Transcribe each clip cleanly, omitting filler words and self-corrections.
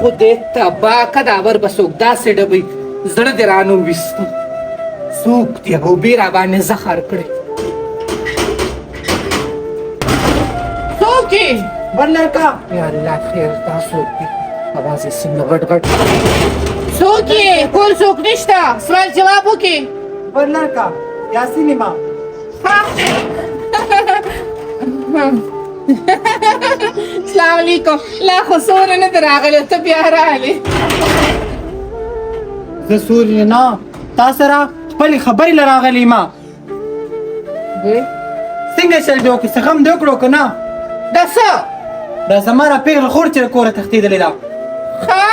خدای تباه که دا ور به څوک داسې ډبوي زړه دې رانه وویست څوک دې غوبې راباندې زهر کړی څوک یې بل لڑکا یا الله خیر دا څوک دی اواز یې څنګه غټ غټ څوک یې کور څوک نشته سوال جواب وکړي بل لڑکا یاسین امام السلام علیکم لا خو سوره نه ده راغلې ته بیا راغلې زه سوري نه تا سره خپلې خبرې له راغلې ما څنګه چل دې وکړې څه غم دې وکړو که نه دا څه دا زما را پېغله خور چې له کوره تښتېدلې ده ښه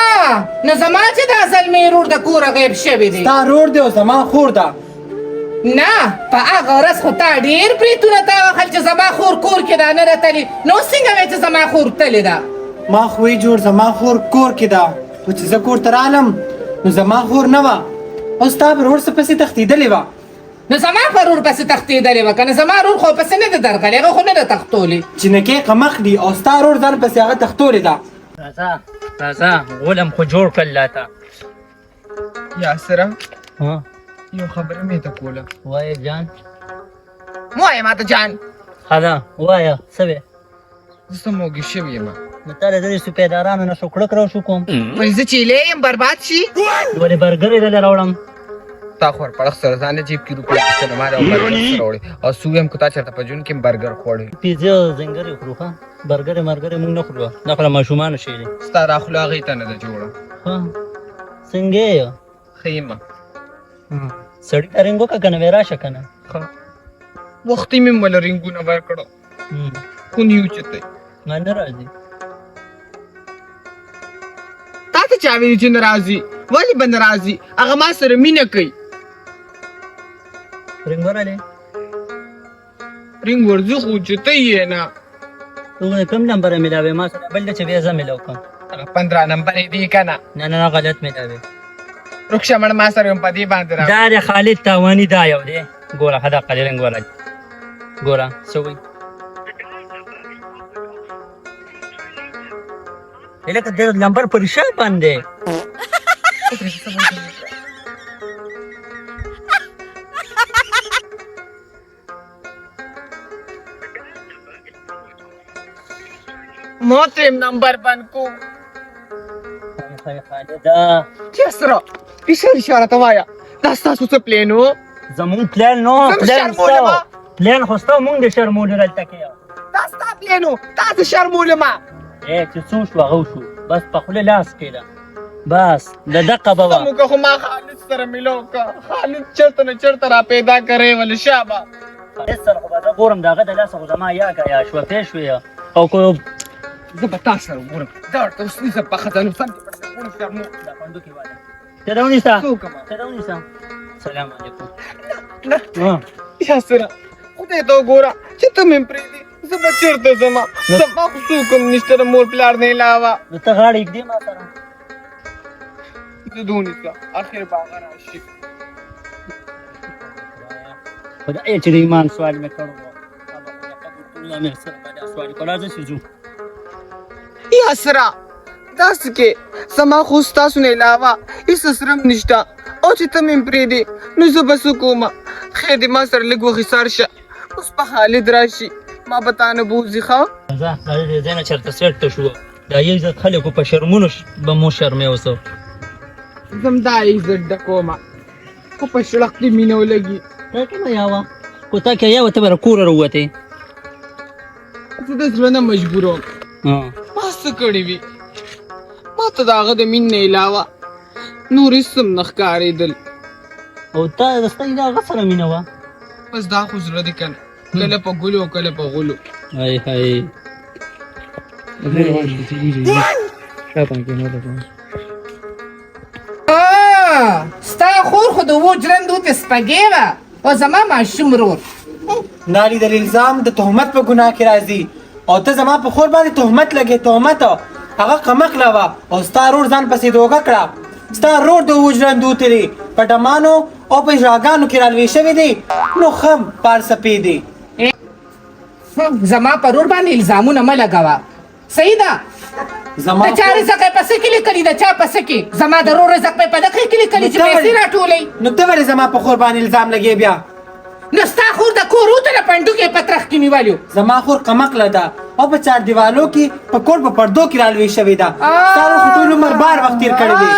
نو زما چې دا زلمې رور د کوره غیب شوی دی ستا رور دی او زما خور ده نه په هغه ورځ خو تا ډېر بریتونه تا وهل چې زما خور کور کې ده نه ده تلې نو څنګه وایې چې زما خور تلې ده ما خو وی جوړ زما خور کور کې ده خو چې زه کور ته رالم نو زما خور نه وه او ستا پر ور څه پسې تښتېدلې وه نو زما په رور پسې تښتېدلې وه که نه زما رور خو پسې نه ده درغلی هغه خو نه ده تښتولې جینکۍ قمخ دي او ستا رور ځان پسې هغه تښتولې ده راځه غولم خو جوړ کړل لا ته یاسره ها یو خبره مې ته کوله وایه جان وایه ماته جان ښه ده وایه څه وې زه څه موږی شوی یم نو تا له دې سپېدارانو نه شو کړک راو شو کوم ولې زه چیلې یم برباد شي ولې برګر یې دلې راوړم تا خور پړخ سره ځان جیب کې روپۍ اخیستل ما را برګر سره وړې او سو یم که تا چېرته په ژوند کې برګر خوړی پیزا زنګرې خورو ښه برګرې مرګرې مونږ نه خورو دا خو له ماشومانو شی دی ستا راخلو هغې ته نه ده جوړه ښه څنګه یې ښه یمه سړي ته رنګ وکړه که نه وی راشه که نه ښه وختي مې مله رنګونه ورکړه خو نه اوچتی ما نه راځي تا ته چا ویلي چې نه راځي ولې به نه راځي هغه ما سره مینه کوي رنګ ورالې رنګ ورځي خو اوچتی یې نه هغه کوم نمبر ملاوي ما سره بل چې بیا زه ملاو کوم هغه 15 نمبر یې دی که نه نه نه غلط ملاوي رخصه مړ ما سره یم په دې باندې را دا د خالد تاواني دا یو دی ګوره ښه دقه دې رنګ ورالې ګوره څه وایي لکه د نمبر پر شا باندې موترم نمبر بند کو خالده چه سره اشاره ته وایه دا ستاسو څه پلین و زمون پلان نو پلان ستا پلان خو ستا مونږ د شرمولو دلته کې یو دا ستا پلین و تا ته شرمولمه چې څو شو هغه وشو بس په خوله لاس کېده بس د دقه به وه موږ خو ما خالد سره ملو که خالد چېرته نه چېرته را پیدا کرې ولې شابه خالد سره خو به زه ګورم د هغه د لاسه خو زما یا که یا شوه پې شوې او که زه به تا سره وګورم دا ورته اوس نیسم په خزانو سم کې پټ کړم شرمو دا پنډوکې واله ته دا ونیسه څوکمه ته دا ونیسه سلام علیکم نه یا سره خدای ته وګوره چې ته مې پرېږدې زه به چېرته ځمه زما خو څوک هم نشته د مور پلار نه علاوه نو ته غاړه ږدې ما سره زه دې ونیسه اخر به هغه راشي خدای چې د ایمان سوال مې کړی و الله مې سره به دا سوال کړو راځه چې ځو یا سره داسې کې زما خو ستاسو نه علاوه هېڅ سره هم نشته او چې ته مې پرېږدې نو زه به څه کومه خیر دې ما سره لږ وخېسار شه اوس په خالد راشي ما به تا نه بوځي ښه راځه دا دې ځای نه چېرته سیټ ته شو دا یو عزت خلکو په شرمونو به مو شرمې اوسه زم دا عزت ډکومه خو په شړق دې مینه ولګي تا کومه یاوه خو تا که یاوه ته به راکوره راووتې زه د زړه نه مجبور وم ما څه کړي وي ما ته د هغه د مین نه علاوه نور هېڅ هم نه ښکارېدل او تا د ستا د هغه سره مینه وه بس دا خو زړه دې که نه کله په ګلو او کله په غلو هی هی ستا خور خو د اوو جرندو ته سپږې وه او زما ماشوم رور نالیدل الزام د تهمت په ګناه کې راځي او ته زما په خور باندې تهمت لګې تهمت هغه قمقله وه او ستا رور ځان پسې دوکه کړه ستا رور د اوو جرندو ته دی په ډمانو او په اجراګانو کې رالوی شوی دی نو خم پار سپې دی زما پرور باندې الزامونه مه لګوه صحیح ده زما د چا رزق یې پسې کې لیکلي د چا پسې کې زما د رور رزق مې په دغه کې لیکلي چې پیسې راټولوي نو ته ولې زما په خور باندې الزام لګې بیا نو ستا خور د کور وتله پنډوکې په ترخ کې نیولیو زما خور کمقله ده او په چار دیوالو کې په کور په پردو کې رالوی شوې ده ستا رور خو ټول عمر بار وخت تېر کړی دی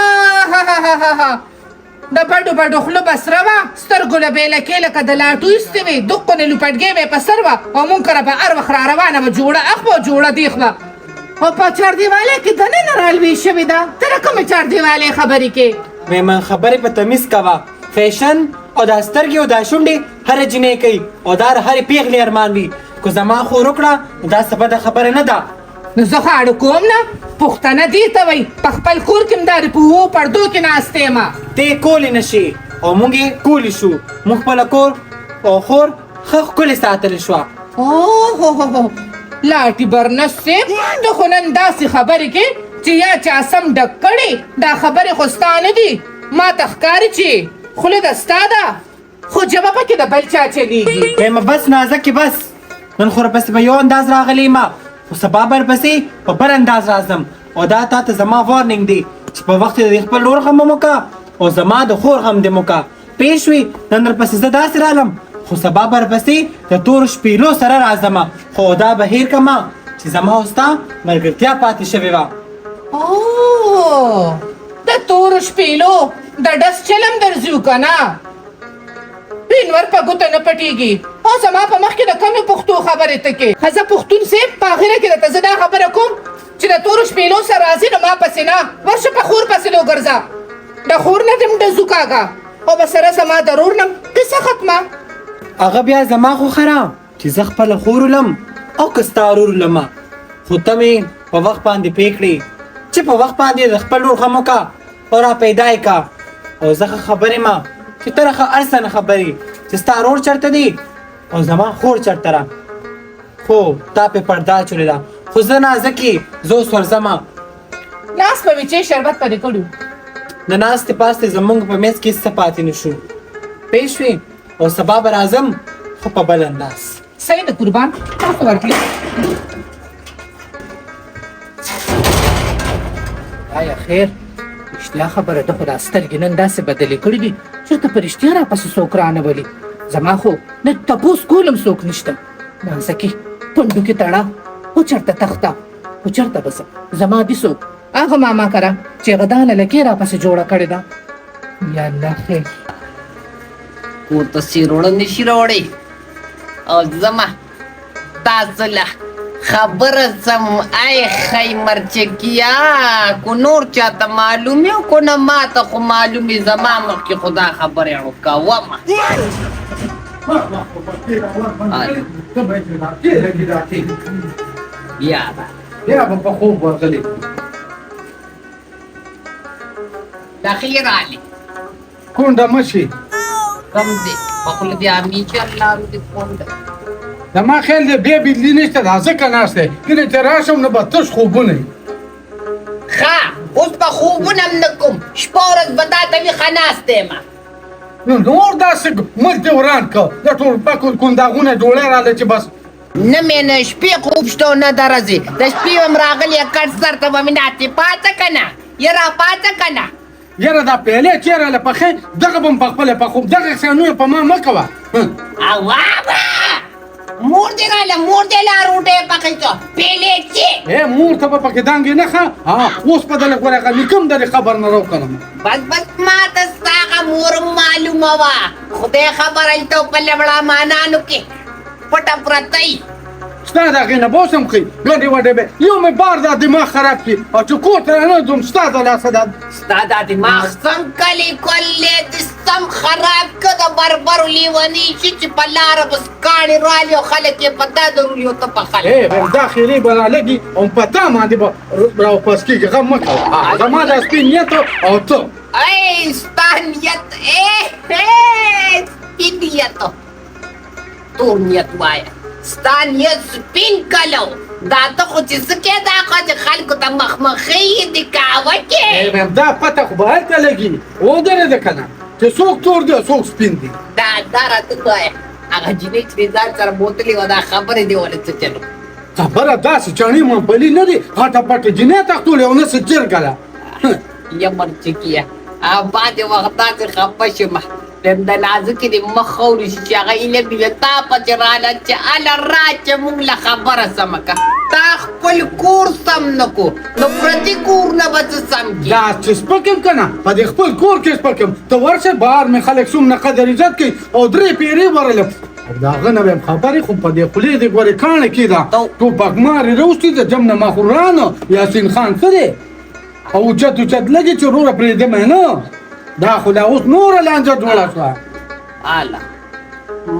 د پډو پډو خوله به سره وه سترګو له بېلکې لکه د لاټو ایستې وې دقو نه لوپټګۍ به یې په سر وه او مونږ کره به هر وخت را روانه وه جوړه اخ به جوړه دیخ به او په چاردیوالۍ کې دننه رالوې شوې ده ته د کومې چاردیوالۍ خبرې کې مېمن خبرې په تمیز کوه فیشن او دا سترګې او دا شونډې هره جینۍ کوي او دا د هرې پېغلې ارمان وي که زما خور وکړه نو دا څه بده خبره نه ده نو زه خو اړه کوم نه پښتنه دې ته وایي په خپل کور کې هم دا د په اوو پردو کې ناستې یم ته کولی نه شي او موږ یې کولی شو موږ خپله کور او خور ښه ښکلې ساتلې شوه اوه لاټي برنس صاحب ته خو نن داسې خبرې کې چې یا چا سم ډک کړي دا خبرې خو ستا نه دي ما ته ښکاري چې خوله د ستا ده خو ژبه پکې د بل چا چلیږي وایم بس نازکې بس نن خو راپسې په یو انداز راغلی یم خو سبا به ورپسې په بل انداز راځم او دا تا ته زما وارننګ دی چې په وخت د خپل ورور غم هم وکړه او زما د خور غم دې وکړه پوه شوې نن درپسې زه داسې رالم خو سبا به ورپسې د تورو شپېلو سره راځم خو دا به هېر کړم چې زما او ستا ملګرتیا پاتې شوې وه اوه د تورو شپېلو د ډس چلم درځو که نه پینور په ګوته نه پټېږي او زما په مخ کې د کمې پښتو خبرې ته کې ښځه پښتون صاحب په اخره کې درته زه دا خبره کوم چې د تورو شپېلو سره راځي نو ما پسې نه ورشه په خور پسې نو ګرځه د خور نه دې م ډزو کاږه او به سره زما د رور نه قصه ختمه هغه بیا زما خو خراب چې زه خپله خور ولم او که ستا ورور ولمه خو ته مې په وخت باندې پوه کړې چې په وخت باندې د خپل ورور غم وکړه او را پیدا یې کړه او زه ښه خبر یم چې ته راښه هر څه نه خبرې چې ستا ورور چېرته دی او زما خور چېرته را خو تا پې پرده اچولې ده خو زه نازکې زه اوس ورځمه ناست به مې چې شربت پرې کړو د ناستې پاستې زموږ په میز کې څه پاتې نه شو پوه شوې او سبا به راځم خو په بل انداز صحیح ده قربان تاسو ورکړي آیا خیر رښتیا خبره ده خو دا سترګې نن داسې بدلې کړي دي چې ته په رښتیا راپسې څوک رانولي زما خو نه تپوس کول هم څوک نشته نازکې پنډو کې تړه خو چېرته تخته خو چېرته به زما دي څوک هغه ماما کره چې هغه دا للکې راپسې جوړه کړې ده یا الله خیر کور ته سیروړه نشي راوړی او زما تاسو له خبره سم ای خی مرچکیا کو نور چاته معلومه کو نه ماته خو معلومه زما مخکې خدا خبره وکاوه یا په خوب ورغلی داخلي رالی کونډه مشي کم دی په خوله دې امي چې الله دې کونډه زما خیال دی بیا بدلي نشته دا ځکه ناست دی کله چې راشم نو به تش خوبونه وي ښه اوس به خوبونه هم نه کوم شپه ورځ به تا ته ویښه ناست یم نو نور داسې ملک دې وران کړه د ټولپکو کنداغونه جوړې راله چې بس نه مې نه شپې خوب شته او نه د ورځې د شپې هم راغلی کټ سر ته به مې ناستې پاڅه که نه یا راپاڅه که نه یاره دا پیلې چېرې له پخې دغه به م پخپله پخوم دغه کسانونه په ما مه کوه اوابه مور دې راله مور دې لا روټۍ پخې څه پیلې چې مور ته به پکې دانګې نه ښه اوس په دلک ورغه نیکم درې خبر نه راوکړم بس ما ته ستا هغه مور معلومه وه خدای خبر هلته په لبړامانانو کې پټه پرته وي ستا د هغې نه به اوس هم ښي ګډې وډې به یو مې بار دا دماغ خراب کړي او چې کور ته رانه ځم ستا د لاسه دا ستا دا دماغ سم کلی کلی دې سم خراب که د بربرو لیوني شي چې په لاره بس کاڼې رالي او خلک یې په تا درولي او ته په خلک دا خیرې به رالګي او په تا باندې به راوپاس کېږي غم مه کوه زما دا سپین نیت او ته ای ستا نیت سپین نیت تور نیت وایه ستا نیت سپین کلو دا ته خو چې څه کې دا خو چې خلکو ته مخمخې دي کاوه کې دا پته خو به هلته لګي ودرېده که نه چې څوک تور دی او څوک سپین دی دا راته ووایه هغه جینۍ چې ځان سره بوتلې وه دا خبرې دې ولې څه چلو خبره داسې چڼې ممپلي نه دي غټه پټه جنۍ تختولې او نه څه جرګه ده یا مرچکیه بعضې وخت داسې خفه شم د نازکې د مخ خوري شي چې هغه ایله بیله تا پسې راله چې هله راچه موږ له خبره سمه که تا خپل کور سم نه کو نو پردي کور نه به څه سم کړي دا چې سپک یم که نه په دې خپل کور کې سپک یم ته ورشه بهر مې خلک څومره قدر عزت کوي او 3 پیرې ورلم او د هغه نه به یم خبرې خو په دې خولې دې ګورې کاڼې کې ده ټوپکمارې راوستي د جمنه مخورانو یاسین خان څه دی او اوچت لګي چې وروره پرېږدم یې نه دا خو دا اوس نوره لانجه جوړه شوه اله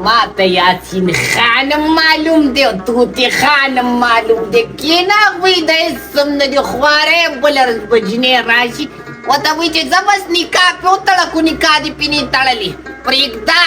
ما ته یاسین خانم معلوم دی او توتي خانم معلوم دی کینه هغوی د اسم نه دي خوارې بله ورځ به جینۍ راشي ورته وایي چې زه بس نکاح پې وتړه کو نکاح دې پې نه تړلې پرېږده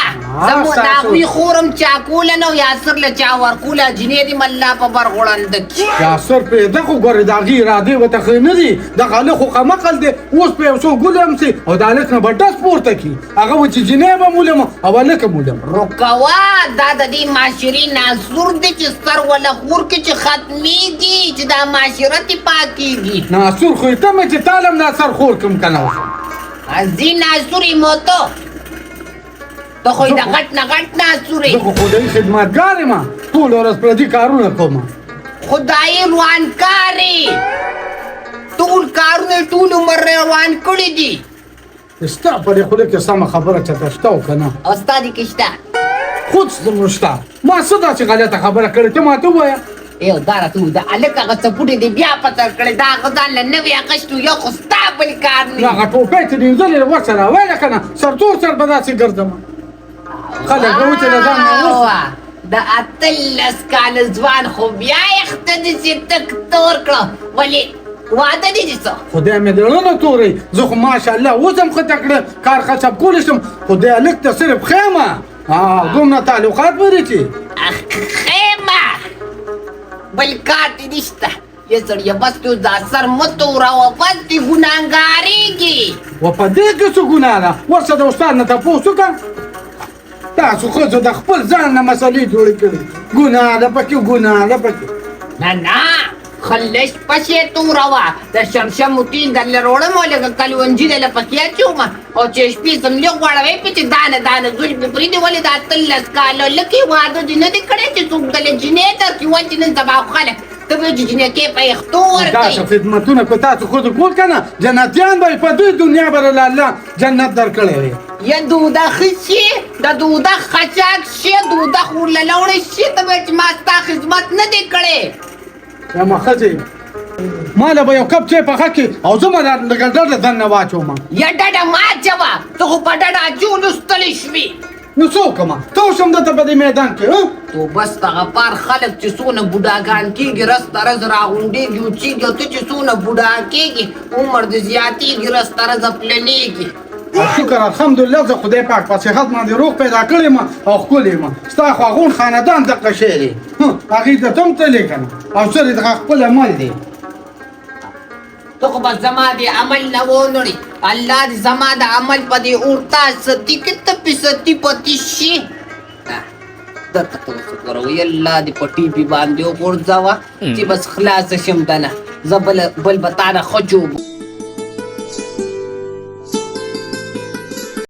زموږ د هغوی خورم چا کوله نه او یاسر له چا ورکوله جینۍ دې م الله په بر غوړنده کړي یاسر پرېږده خو ګورې د هغې ارادې ورته ښه نه دي دغه هلک خو قمقل دی اوس په یو څو ګلم سي او د هلک نه به ډس پورته کړي هغه وایي چې جینۍ به مولم او هلک مولم رکوه دا د دې معاشرې ناصور دی چې سر وله خور کې چې ختمېږي چې دا معاشره تې پاکېږي ناصور خو یې ته مې چې تالم ناصر خور کم که نه ازي ناصور یې موتو ته خو یې د غټ نه غټ ناصور زه خو خدایي خدمتګار یم ټوله ورځ پردي کارونه کوم خدایي روانکارې ټول کارونه یې ټول عمر روان کړي دي ستا په دې خوله کې سمه خبره چاته شته او که نه او ستا دې کې شته خود زموږ شته ما څه داسې غلطه خبره کړې ته ماته ووایه یو دا راته ووایه د هلک هغه څپوټې دې بیا په سر کړی دا هغه ځان له نوې اخیستو یو خو ستا بل کار نه هغه ټوپۍ چې دینځلې ورسره ویله که نه سرتور سر به داسې ګرځم خلک به وچې له ځان نه واوه د 18 کاله ځوان خو بیا یې خته داسې تک تور کړه ولې واده دې دي څه خدای مې زړه نه تورئ زه خو ماشاءالله اوس هم ښه تکړه کار خشب کولی شم خو دې هلک ته صرف خیمه دومره تعلقات لري چې خیمه بل کار دې نشته یې سړیه بس تو دا سر مه توروه بس دې ګناهګارېږي و په دې کې څه ګناه ده ورشه د استاد نه تپوس وکړه تاسو ښځو د خپل ځان نه مسلې جوړې کړې ګناه ده پکې ګناه ده پکې نه نه خلش پسې توروه د شمشمو تیل درله روړم او لږه کلونجي درله پکې اچوم او چې شپې زملې غوړوې پې چې دانه دانه زوی مې پرېږدي ولې دا 18 کاله لکې واده دې نه دی کړی چې څوک دله جینۍ درکړي وایي چې نن سبا خو خلک ته وایې چې جینکۍ په یختو ورکوي تاسو خدمتونه که تاسو ښځو کول که نه جنتیان به په دوی دنیا به له الله جنت درکړی وي یا دوزخ شي د دوزخ خچاک شي دوزخ ورله لوړی شي ته وایې چې ما ستا خدمت نه دی کړی یا ما ښځې ما له به یو کپ چای پخه کړي او زه به لږه ډډه دننه واچوم یا ډډه ما اچوه ته خو په ډډه اچولو ستړی شوې نو څه وکړم ته اوس هم دلته په دې میدان کې تو بس دغه پار خلک چې څونه بوډاګان کېږي رس ترز راغونډېږي اوچېږي او ته چې څونه بوډا کېږي عمر دې زیاتېږي رس ترزه پلنېږي شکر الحمدلله زه خدای پاک په صحت باندې روغ پیدا کړی یم او ښکلی یم ستا خواغون خاندان دغه شی دی هغې ته ته هم تللی که نه او زه دې دغه خپل عمل دی تو خو بس زما د عمل نه ونړي الله دې زما د عمل په دې اورتا ستی کې ته پې ستی پتی شي درته ته اوس وګوره الله دې په ټي پي باندې وغورځوه چې بس خلاصه شم دنه زه بل به تا نه ښه جوړ